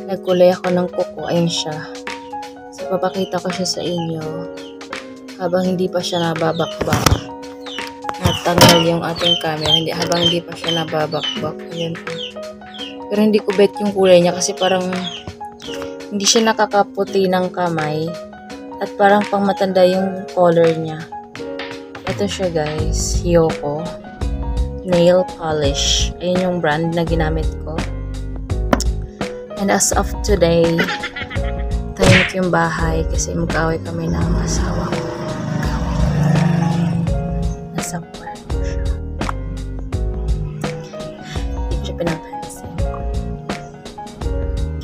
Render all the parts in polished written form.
nagkulay ako ng kuko. Ayun siya. So, papakita ko siya sa inyo habang hindi pa siya nababakbak. Natanggal yung ating camera. Habang hindi pa siya nababakbak. Ayan. Pero hindi ko bet yung kulay niya kasi parang hindi siya nakakaputi ng kamay. At parang pang matanda yung color niya. Ito siya guys. Hiyoko Nail Polish. Ayan yung brand na ginamit ko. And as of today, tahimik yung bahay kasi mag-away kami ng asawa ko. Nasa kwarto siya. Hindi ko siya pinapansin.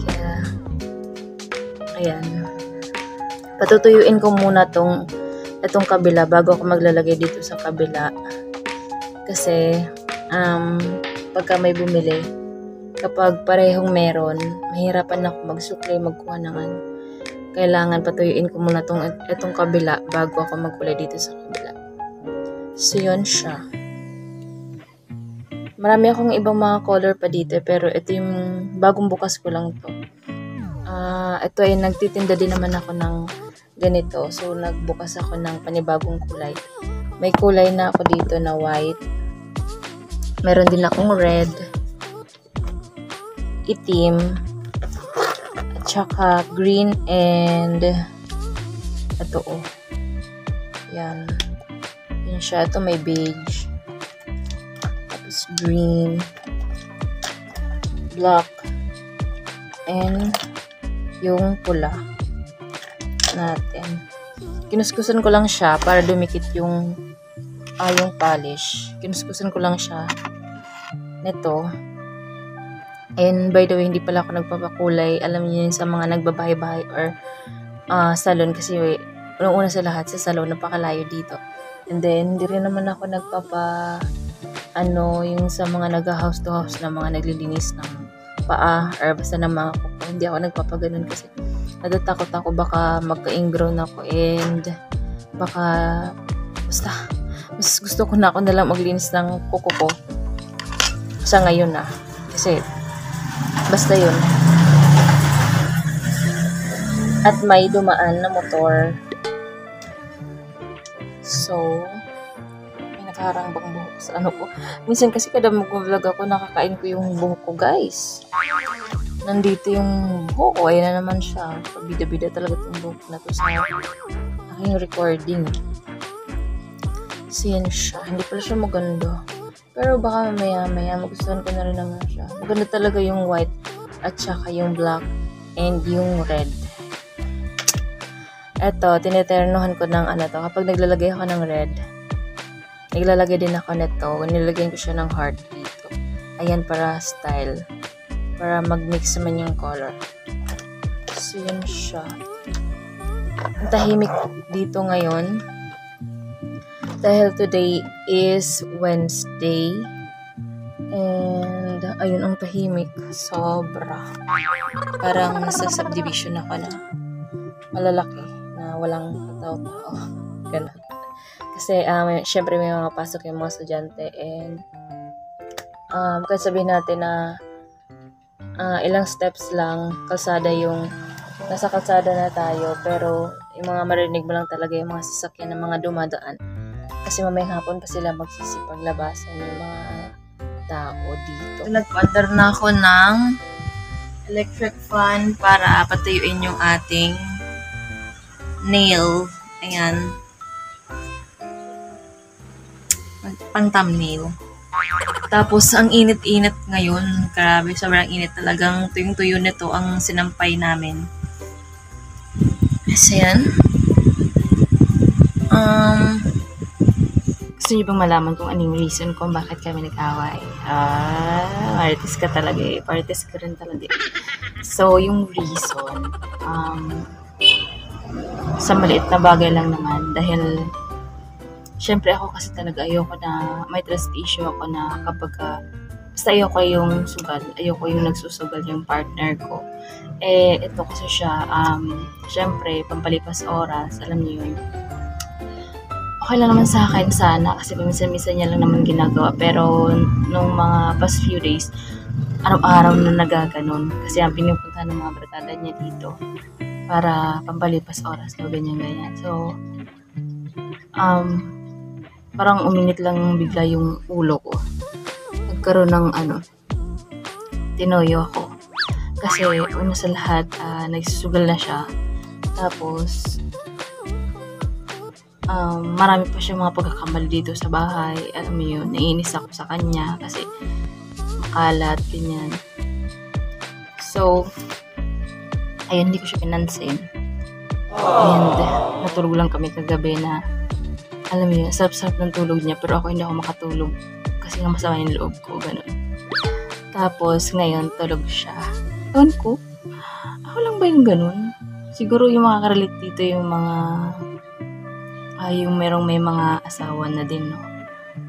Kaya, ayan. Patutuyuin ko muna itong kabila bago ako maglalagay dito sa kabila. Kasi, pagka may bumili, kapag parehong meron, mahirapan ako magsuklay, magkuha ng ano. Kailangan patuyuin ko muna itong kabila bago ako magkulay dito sa kabila. So, yun siya. Marami akong ibang mga color pa dito, pero ito yung bagong bukas ko lang to. Ito ay nagtitinda din naman ako ng ganito. So, nagbukas ako ng panibagong kulay. May kulay na ako dito na white. Meron din akong red, itim, at saka green, and ito yan. Yan siya. Ito may beige. Tapos green, black, and yung pula natin. Kinuskusan ko lang siya para dumikit yung polish. Kinuskusan ko lang siya nito. And by the way, hindi pala ako nagpapakulay. Alam niyo yun sa mga nagbabahay-bahay or salon kasi unang-una sa lahat sa salon napakalayo dito. And then hindi rin naman ako yung sa mga nag-house to house na mga naglilinis ng paa or basta ng mga kuko. Hindi ako nagpapaganon kasi natatakot ako baka magka-ingrown ako and baka basta mas gusto ko na ako nalang maglinis ng kuko ko sa ngayon na kasi basta yun. At may dumaan na motor. So, may nakaharang bang buhok sa ano ko. Minsan kasi kada mag-vlog ako, nakakain ko yung buhok ko, guys. Nandito yung buhok ko. Ayan na naman siya. Bida-bida talaga yung buhok na to sa aking recording. So, yan siya. Hindi pala siya maganda. Pero baka maya magustuhan ko na rin naman siya. Maganda talaga yung white at saka yung black and yung red. Eto, tineternohan ko ng to. Kapag naglalagay ako ng red, naglalagay din ako nito. Nilagyan ko siya ng heart dito. Ayan, para style. Para mag-mix naman yung color. So, yun siya. Ang tahimik dito ngayon. Dahil today is Wednesday. And, ayun, ang tahimik. Sobra. Parang nasa subdivision ako na malalaki na walang tao-tao. Ganun. Kasi, syempre may mga pasok yung mga estudyante and kahit sabihin natin na ilang steps lang, kalsada yung nasa kalsada na tayo, pero yung mga marinig mo lang talaga yung mga sasakyan ng mga dumadaan. Kasi mamayang hapon pa sila magsisipaglabasan yung mga tao dito. Nag-order na ako ng electric fan para patuyuin yung ating nail. Ayan. Pang thumbnail. Tapos, ang init-init ngayon. Grabe, sobrang init talagang. Tuyong-tuyo nito ang sinampay namin. Kasi yan. Gusto niyo bang malaman kung anong reason kung bakit kami nag-away? Marites ka talaga eh. Marites ka rin talaga eh. So, yung reason, sa maliit na bagay lang naman. Dahil, syempre ako kasi talaga ayoko na, may trust issue ako na kapag, basta ayoko yung sugal. Ayoko yung nagsusugal yung partner ko. Ito kasi siya, syempre, pampalipas oras, alam niyo yun. Okay lang naman sa akin sana kasi minsan-minsan niya lang naman ginagawa, pero nung mga past few days araw-araw na nagaganon. Kasi ang pinupunta ng mga barkada niya dito para pampalipas oras o ganyan-ganyan. So, parang uminit lang bigla yung ulo ko. Nagkaroon ng tinoyo ako. Kasi una sa lahat, nagsusugal na siya. Tapos, marami pa siya mga pagkakamali dito sa bahay. Alam mo yun, naiinis ako sa kanya kasi makalat, ganyan. So, ayun, hindi ko siya pinansin. And, natulog lang kami kagabi na, alam mo yun, sarap-sarap ng tulog niya, pero ako hindi ako makatulog kasi nga masama yung loob ko, ganun. Tapos, ngayon, tulog siya. Ewan ko, ako lang ba yung ganun? Siguro yung makakarelate dito yung mga, yung may mga asawa na din, no?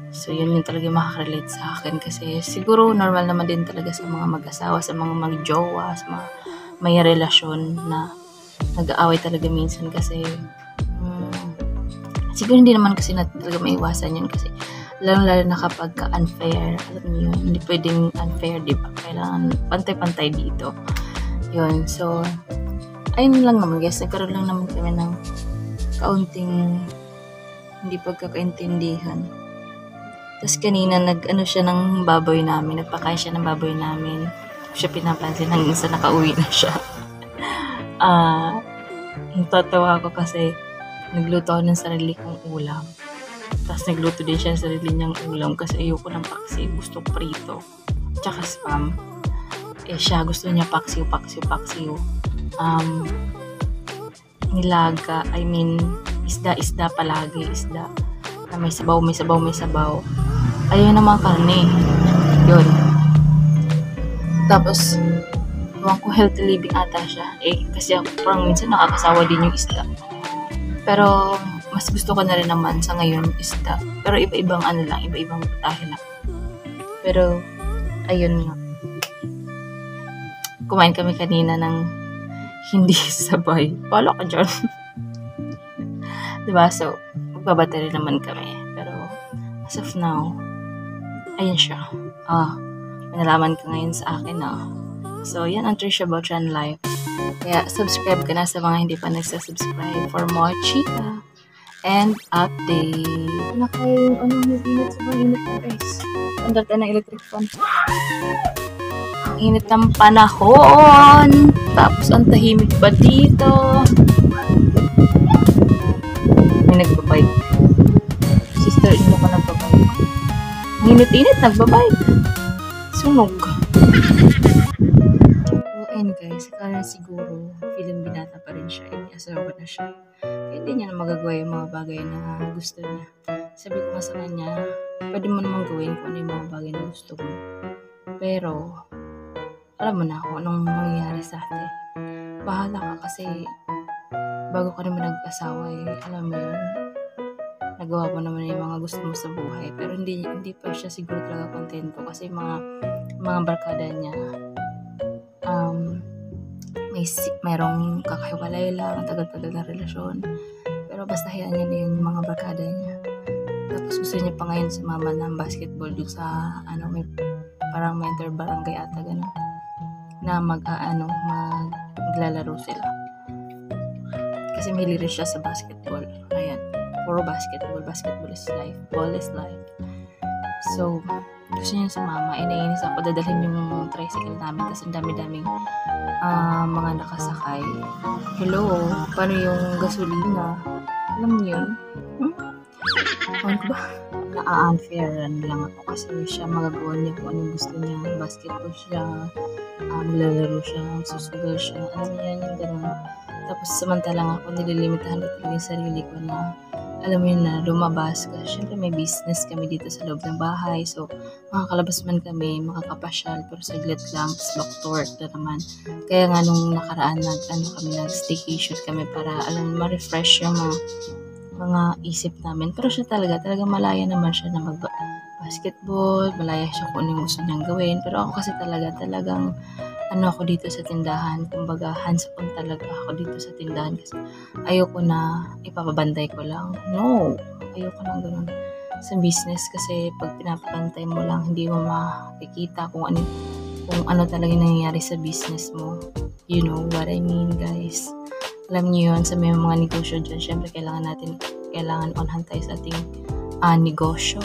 So, yun yung talaga makakarelate sa akin kasi siguro normal naman din talaga sa mga mag-asawa, sa mga mag-jowa, sa mga may relasyon na nag-aaway talaga minsan kasi siguro hindi naman kasi natin talaga maiwasan yun kasi lalo na kapag unfair, alam niyo yun, hindi pwedeng unfair, di ba? Kailangan pantay-pantay dito. Yun, so, ayun lang naman guys, nagkaroon lang naman kami ng kaunting hindi pagkakaintindihan. Tapos kanina nag-ano siya ng baboy namin, nagpakain siya ng baboy namin. Siya pinapansin hanggang sa nakauwi na siya. Natatawa ako kasi nagluto ako ng sarili kong ulam. Tapos nagluto din siya ng sarili niyang ulam kasi ayoko ng paksiw. Gusto prito. Tsaka spam. Siya gusto niya paksiw. Nilaga. I mean, isda palagi. Isda. Na may sabaw. Ayaw na mga karne. Yun. Tapos, huwag ko healthy living ata siya. Kasi ako parang minsan nakakasawa din yung isda. Pero, mas gusto ko na rin naman sa ngayon isda. Pero iba-ibang iba-ibang putahe lang. Pero, ayun nga. Kumain kami kanina ng hindi sabay. Palo ka dyan. Diba? So, magbabata rin naman kami. Pero, as of now, ayun siya. Nalaman ka ngayon sa akin, So, yan ang Trisha Botran Life. Kaya, subscribe ka na sa mga hindi pa nagsasubscribe for more chika and update. Yung init sa mga init na guys. Andal tayo ng electric fan. Ang init ng panahon. Tapos, ang tahimik ba dito? May nagbabike. Sister-in-law ko nagbabike. Ang init-init, nagbabike. Sunog. And guys, akala siguro feeling binata pa rin siya, may asawa na siya. Hindi niya na magagawa yung mga bagay na gusto niya. Sabi ko nga sa kanya, pwede mo naman gawin kung ano yung mga bagay na gusto mo. Pero, alam mo na kung anong mangyayari sa atin. Bahala ka kasi bago ka naman nag-asawa alam mo yun, nagawa mo naman yung mga gusto mo sa buhay. Pero hindi pa siya siguro talaga kontento kasi mga barkada niya, mayroong kakahiwalay lang, tagal-tagal na relasyon. Pero basta hayaan niya na yung mga barkada niya. Tapos gusto niya pa ngayon sumama ng basketball doon sa, may parang mentor barangay ata, gano'n. Na maglalaro sila. Kasi mahilig rin siya sa basketball. Ayan, puro basketball. Basketball is life. Ball is life. So, gusto niya sumama. Naiinis ako. Dadalhin yung tricycle namin. Tapos ang dami-daming mga nakasakay. Hello, paano yung gasolina? Alam niyo yun? Ano ba? Na-unfair lang ako kasi siya magagawa niya kung anong gusto niya. Basketball siya, maglalaro siya, susugal siya. Alam niya yan yung gano'n. Tapos samantalang ako nililimitahan ko talaga yung sarili ko na alam mo yun na lumabas ka. Siyempre may business kami dito sa loob ng bahay. So, makakalabas man kami, makakapasyal, pero saglit lang, tapos back to work na naman. Kaya nga nung nakaraan, nag-staycation kami para, ma-refresh yung mga isip namin. Pero siya talaga malaya naman siya na mag-basketball, malaya siya kung anong gusto niyang gawin. Pero ako kasi talagang ako dito sa tindahan, kumbaga hands-on talaga ako dito sa tindahan kasi ayoko na ipapabantay ko lang. No, ayoko lang ganun sa business kasi pag pinapabantay mo lang, hindi mo makikita kung ano kung ano talaga yung nangyayari sa business mo. You know what I mean, guys. Alam niyo yun, sa may mga negosyo dyan, syempre kailangan on hand tayo sa ating negosyo.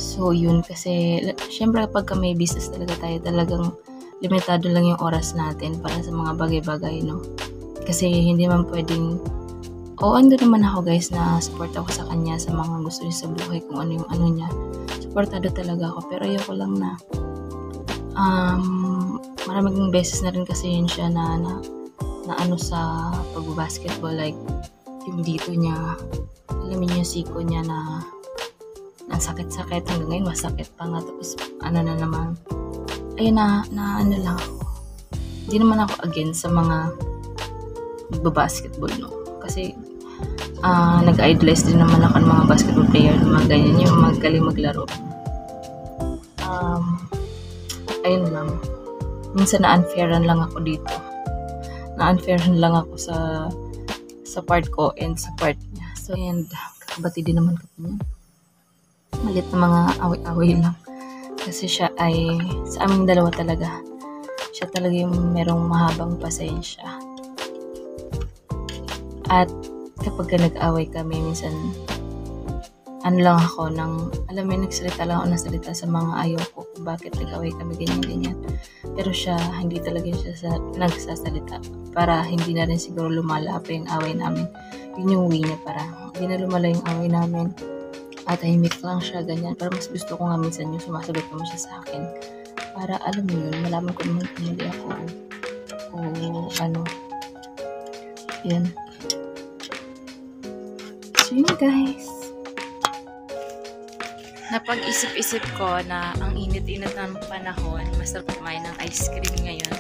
So, yun, kasi syempre kapag may business talaga tayo, talagang limitado lang yung oras natin para sa mga bagay-bagay, no? Kasi hindi man pwedeng, ando naman ako, guys, na support ako sa kanya sa mga gusto niya sa buhay, kung ano yung ano niya. Supportado talaga ako, pero ayoko lang na maraming beses na rin kasi yun siya na ano sa pag-basketball, like yung dito niya, alam niyo yung siko niya na ang sakit-sakit, hanggang ngayon masakit pa nga, tapos ano na naman, ayun na ano lang ako. Hindi naman ako against sa mga nagbabasketball, no, kasi nag-idolize din naman ako ng mga basketball player na mga ganyan, yung magaling maglaro. Ayun lang, minsan na-unfairan lang ako dito, na-unfairan lang ako sa part ko and sa part niya. So, and kakabati din naman ko niya. Malit na mga away-away lang. Kasi siya ay, sa aming dalawa talaga, siya talaga yung merong mahabang pasensya. At kapag nag-away kami, minsan, ano lang ako, alam mo, nagsalita lang ako ng salita sa mga ayaw ko kung bakit nag-away kami, ganyan-ganyan. Pero siya, hindi talaga siya nagsasalita para hindi na rin siguro lumala pa yung away namin. Yun yung way niya, para hindi na lumala yung away namin. At tahimik lang siya, ganyan. Para mas gusto ko nga minsan yung sumasagot naman siya sa akin. Para alam mo yun, malaman ko naman kung hindi ako ano. Yan. So yun, guys. Napag-isip-isip ko na ang init-init ng panahon, masarap kumain ng ice cream ngayon.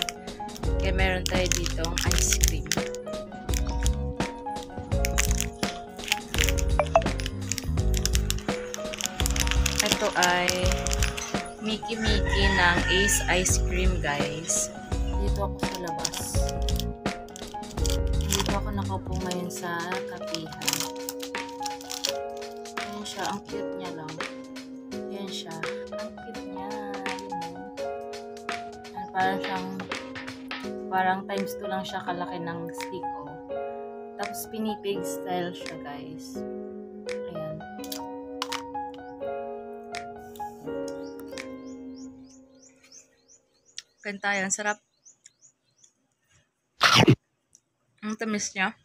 Kaya meron tayo ditong ice cream. Ito ay Mickey ng Ace Ice Cream, guys. Dito ako sa labas. Dito ako nakaupo ngayon sa kapihan. Ayan siya, ang cute niya lang. Yan siya. Ang cute niya. Parang times 2 lang siya kalaki ng stick, oh. Tapos pinipig style siya, guys. Ayan. Kanta yan. Sarap. Ang tamis niya.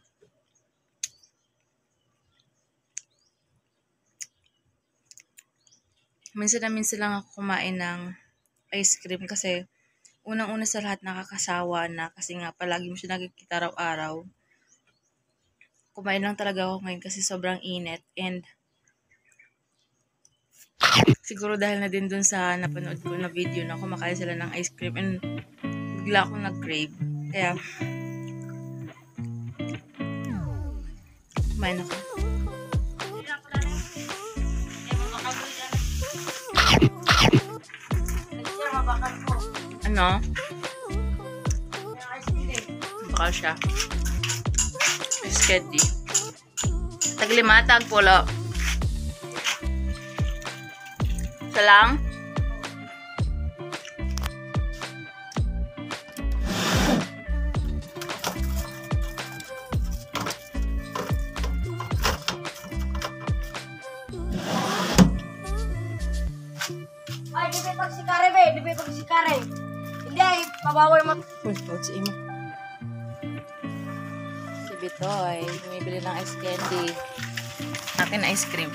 Minsan lang ako kumain ng ice cream kasi unang-una sa lahat nakakasawa na, kasi nga palagi mo siya nakikita araw-araw. Kumain lang talaga ako ngayon kasi sobrang init, and siguro dahil na din dun sa napanood ko na video na kumakain sila ng ice cream, and bigla akong nag-crave. Kaya kumain ako. Ano? Bakal siya. Sketchy. Taglima, tagpulo. Isa lang. Ay, di ba pagsikare, be? Di ba pagsikare? Hindi, ay, pabawal mo. Si Imo. Si Bitoy, bumibili ng ice candy. Akin ice cream.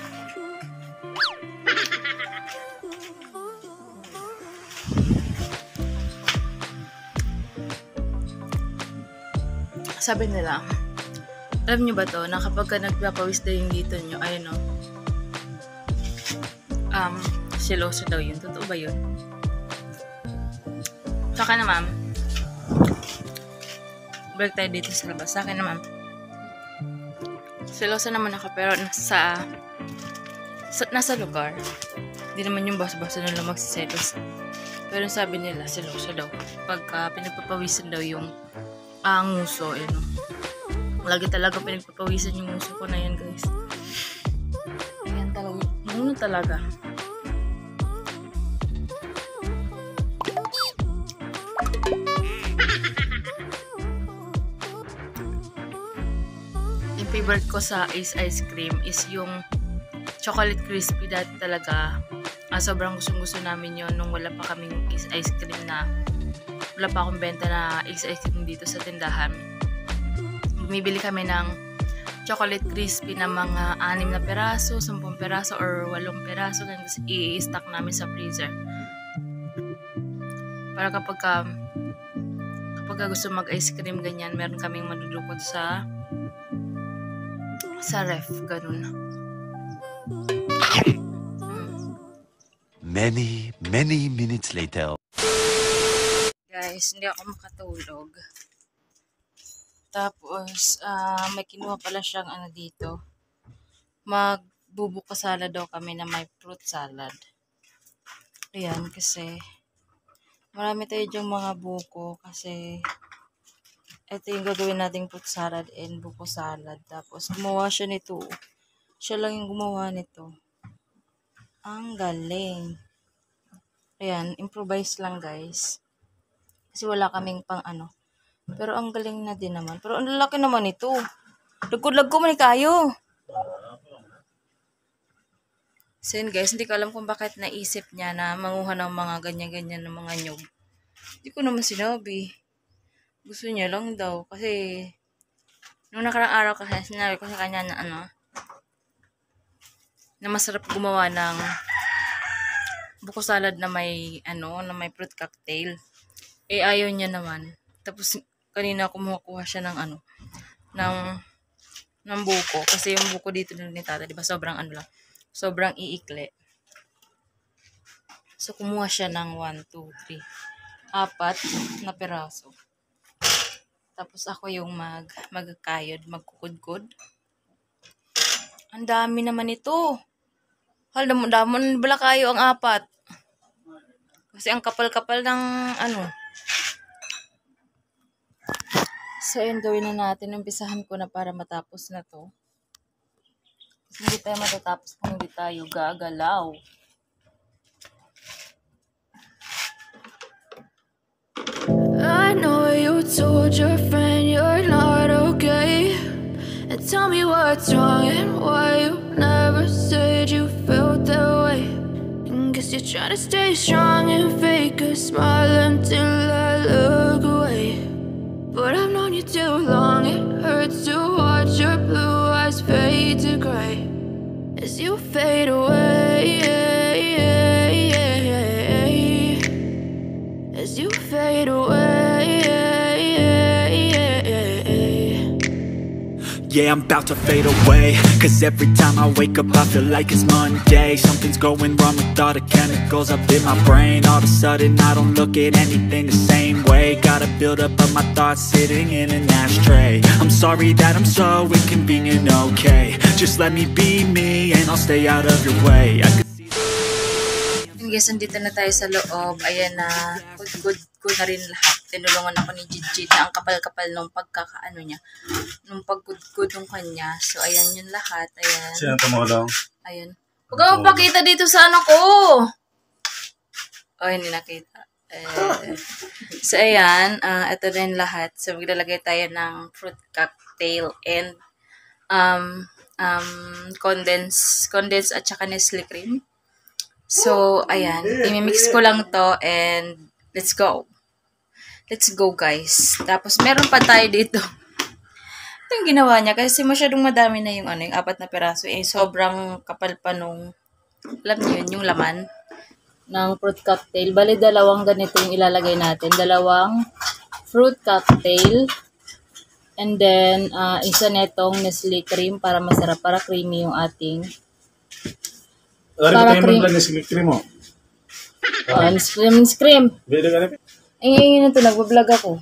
Sabi nila, alam nyo ba to, na kapag ka nagpapawis daw yung dito nyo, ayun o, siloso daw yun. Totoo ba yun? Saka naman, balik tayo dito sa labas. Sa akin naman, siloso naman ako, pero nasa lugar. Hindi naman yung basa-basa na lang magsiselos. Pero sabi nila, siloso daw. Pagka pinagpapawisan daw yung nguso, yun. Lagi talaga pinagpapawisan yung nguso ko na yan, guys. Ayan talaga. Ano talaga? favorite ko sa Ace Ice Cream is yung chocolate crispy. Dati talaga, sobrang gustong-gusto namin yon nung wala pa kaming Ace Ice Cream na wala pa akong benta na Ace Ice Cream dito sa tindahan. Bumibili kami ng chocolate crispy na mga 6 na peraso, 10 peraso, or 8 peraso. Ganun, kasi i-stock namin sa freezer. Para kapag gusto mag-ice cream, ganyan, meron kaming madudukot sa ref. Ganun. Many minutes later. Guys, hindi ako makatulog. Tapos, may kinuha pala siyang dito. Magbubuka salad daw kami na may fruit salad. Ayan, kasi marami tayo dyang mga buko kasi ito yung gagawin nating fruit salad and buko salad. Tapos, gumawa siya nito. Siya lang yung gumawa nito. Ang galing. Ayan, improvise lang guys. Kasi wala kaming pang Pero ang galing na din naman. Pero ang lalaki naman ito. Lagkod-lagko man kayo. So yun guys, hindi ko alam kung bakit naisip niya na manguha ng mga ganyan-ganyan ng mga nyug. Hindi ko naman sinabi. Gusto niya lang daw. Kasi nung nakarang araw kasi sinabi ko sa kanya na na masarap gumawa ng buko salad na may na may fruit cocktail. Eh ayaw niya naman. Tapos kanina kumuha siya ng ng buko kasi yung buko dito ni tata, 'di ba? Sobrang lang. Sobrang iikli. So kumuha siya ng 1, 2, 3, 4 na peraso. Tapos ako yung magkakayod, magkukudkod. Ang dami naman ito. Damon bala kayo ang 4. Kasi ang kapal-kapal ng So, yun gawin na natin. Umpisahan ko na para matapos na to. Kasi hindi tayo matatapos kung hindi tayo gagalaw. I know you told your friend you're not okay. And tell me what's wrong and why you never said you felt that way. And guess you're trying to stay strong and fake a smile until I look away. But I've known you too long, it hurts to watch your blue eyes fade to gray as you fade away, as you fade away. Yeah, I'm about to fade away, cause every time I wake up I feel like it's Monday. Something's going wrong with all the chemicals up in my brain. All of a sudden I don't look at anything the same way. Got a build up of my thoughts sitting in an ashtray. I'm sorry that I'm so inconvenient, okay. Just let me be me and I'll stay out of your way. Guys, nandito na tayo sa loob. Ayan na, good na rin lahat. Tinulungan ako ni Jijit na ang kapal-kapal nung pagkakaano niya. Nung pagkudkod nung kanya. So, ayan yun lahat. Ayan. Sino tumulong? Ayan. Huwag ka magpakita dito sa ko. Oh, hindi nakita. So, ayan. Ito na yung lahat. So, maglalagay tayo ng fruit cocktail and condensed at saka Nestle cream. So, ayan. I-mix ko lang to and let's go. Let's go, guys. Tapos, meron pa tayo dito. Ito yung ginawa niya kasi masyadong madami na yung yung 4 na peraso. Eh, sobrang kapal pa nung, alam niyo yun, yung laman ng fruit cocktail. Bali, 2 ganito yung ilalagay natin. 2 fruit cocktail. And then, isa netong Nestle cream para masarap, para creamy yung ating Para cream. Para cream mo. Nestle cream. Bili ka na. Ay, ngayon ito, nagbablog ako.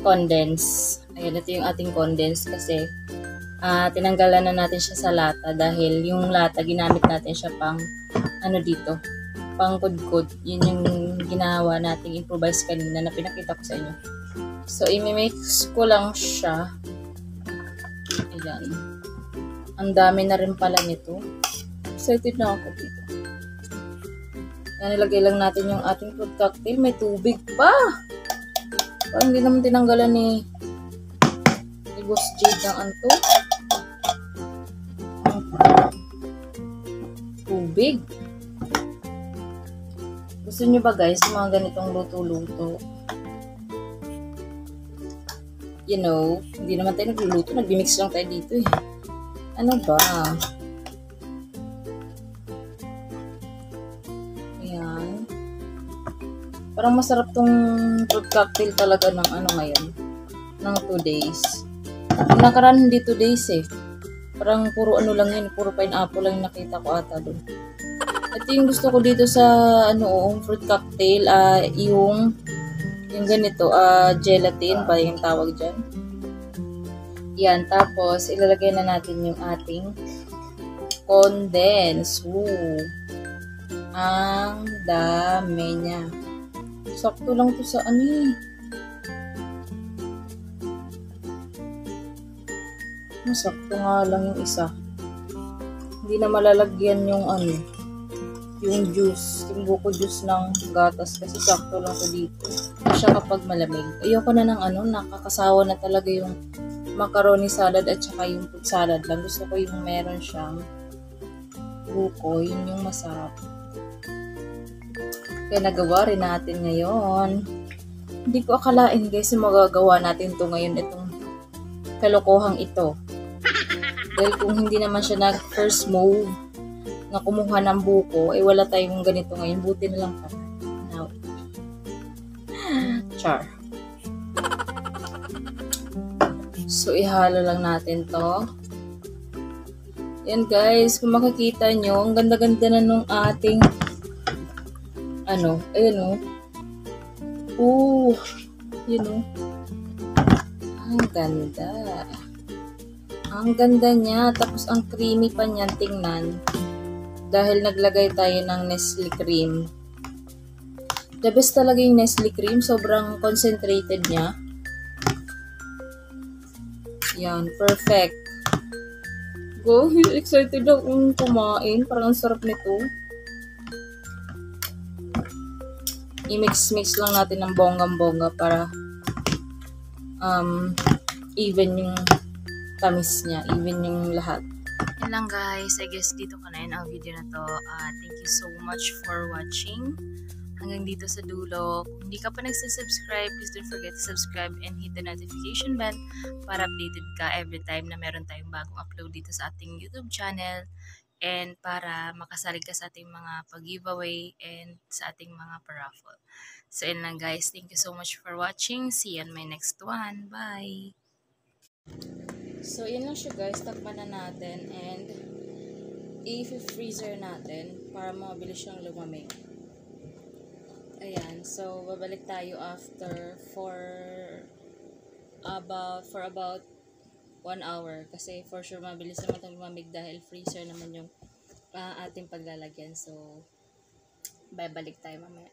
Condense. Ayan, ito yung ating condense kasi tinanggalan na natin siya sa lata dahil yung lata ginamit natin siya pang dito, pang kudkod. Yun yung ginawa nating improvise kanina na pinakita ko sa inyo. So, imimix ko lang siya. Ayan. Ang dami na rin pala nito. Excited na ako dito. Yan, nilagay lang natin yung ating fruit cocktail. May tubig pa! Parang hindi naman tinanggalan ni Boss Jade ng anto. Tubig. Gusto nyo ba guys, mga ganitong luto-luto? You know, hindi naman tayo nagluluto. Nag-mix lang tayo dito eh. Ano ba? Ayan. Parang masarap tong fruit cocktail talaga ng ano ngayon. Ng 2 days. Yung nakaraan hindi 2 days eh. Parang puro ano lang yun. Puro pineapple lang yung nakita ko ata doon. Ito yung gusto ko dito sa fruit cocktail. Yung ganito, gelatin ba yung tawag dyan? Yan, tapos ilalagay na natin yung ating condense. Ang dami niya. Sakto lang to sa ano eh. Sakto nga lang yung isa. Hindi na malalagyan yung yung juice, yung buko juice ng gatas kasi sakto lang to dito. Siya kapag malamig. Ayoko na ng nakakasawa na talaga yung macaroni salad at saka yung fruit salad lang. Gusto ko yung meron siyang buko, yun yung masarap. Kaya nagawa rin natin ngayon. Hindi ko akalain guys magagawa natin to ngayon, itong kalokohang ito. Dahil kung hindi naman siya nag-first move na kumuha ng buko, wala tayong ganito ngayon. Buti na lang pa. Now. Char. So, ihalo lang natin to. Yan guys, kung makikita nyo, ang ganda-ganda na nung ating ayun yun ang ganda. Ang ganda niya. Tapos, ang creamy pa niyan tingnan. Dahil naglagay tayo ng Nestle cream. The best talaga yung Nestle cream. Sobrang concentrated niya. Yan. Perfect. Go. Excited akong kumain. Parang ang sarap nito. I-mix-mix lang natin ng bonggang-bongga para even yung tamis niya. Even yung lahat. Yan lang guys, I guess dito ko na yun ang video na to. Thank you so much for watching. Hanggang dito sa dulo. Kung hindi ka pa nagsasubscribe, please don't forget to subscribe and hit the notification bell para updated ka every time na meron tayong bagong upload dito sa ating YouTube channel and para makasali ka sa ating mga pag-giveaway and sa ating mga paraffle. So yun lang guys, thank you so much for watching. See you on my next one. Bye! So, yun lang siya guys. Takpan na natin and i-freezer natin para mabilis siyang lumamig. Ayan. So, babalik tayo after for about 1 hour. Kasi for sure mabilis naman itong lumamig dahil freezer naman yung ating paglalagyan. So, babalik tayo mamaya.